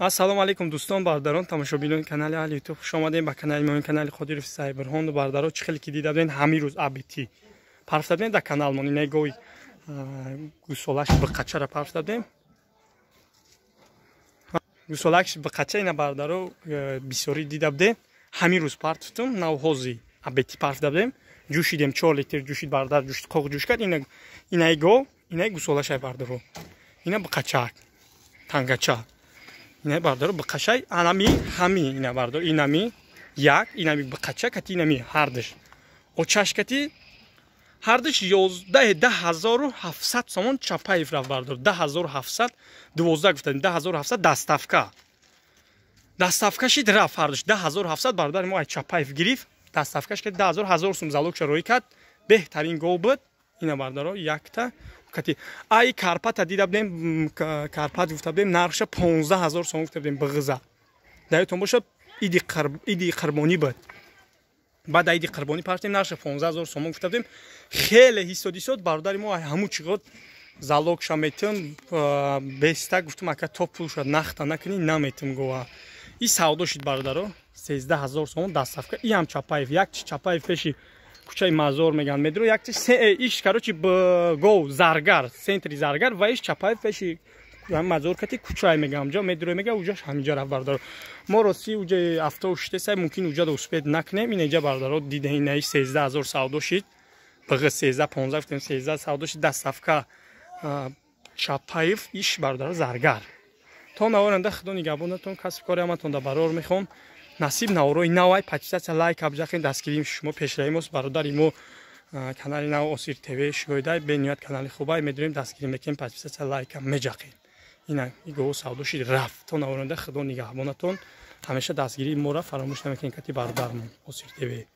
Ассалому алайкум дӯстон бародарон тамошобинони канали Аҳли Ютуб хуш омадем ба канали моин канали Қодиров Сайбирҳон бардаро чӣ хеле ки дида будем ҳамин рӯз абити парфта будем дар каналмон ина гои гусолаш биқачара парфта будем гусолаш биқача ина бардаро бисёри дида будем ҳамин рӯз партфтум навҳози абити парфта будем ҷӯшидем 4 литр ҷӯшид бардар ҷӯшид қоқ ҷӯш кард ина го ина гусолашай бардаро ина биқача тангача ина бардаро биқашай анами ҳами ина бардаро инами як инами биқача кати инами ҳардиш очаш кати ҳардиш 12700 сомон чапаев рафт бардаро 10700 12 гуфтадем 10700 даставка шид рафт ҳардиш 10700 бардари мо ай чапаев гирифт даставкаш кати 1000 сум залог шароӣ кард беҳтарин гов буд ина бардаро якта кати ай карпата дида будем карпат гуфта будем нархша 15000 сом гуфта будем биғиза даётон бошад иди қурбонӣ буд баъд иди қурбонӣ партем нархша 15000 сом гуфта будем хеле ҳисодисод бародари мо ай ҳамун чиғот залогша метем беста гуфтум ака то пул шуд нахта накунӣ наметем гова и савдо шид бародаро 13000 сом даставка и ҳам чапаев як чапаев пеши кучаи мазор меган медро як иш короче гов заргар центри заргар ва иш чапаев пеши мазор кати кучаи мегам ҷо медро мега уҷаш ҳаминҷа рафт бардаро мо рости уҷа автоште сай мумкин уҷа да успед накнем инеҷа бардаро дида инаи 13000 савдо шид биғи 13-15 гуфтем 13 савдо шид даставка чапаев иш бардаро заргар то наворанда худо нигоҳбонатон касб кори ҳаматон да барор мехом насиб наворои навай подписаться лайк абжахин дастгирим шумо пешраи мост бародари мо канали нав Осир ТВ шугоидай бениҳоят канали хубай медонем дастгирӣ мекунем подписация лайка меҷақем ина иго савдо шид рафт то наворанда худо нигоҳбонатон ҳамеша дастгирии мора фаромӯш намекунем кати бародармон Осир ТВ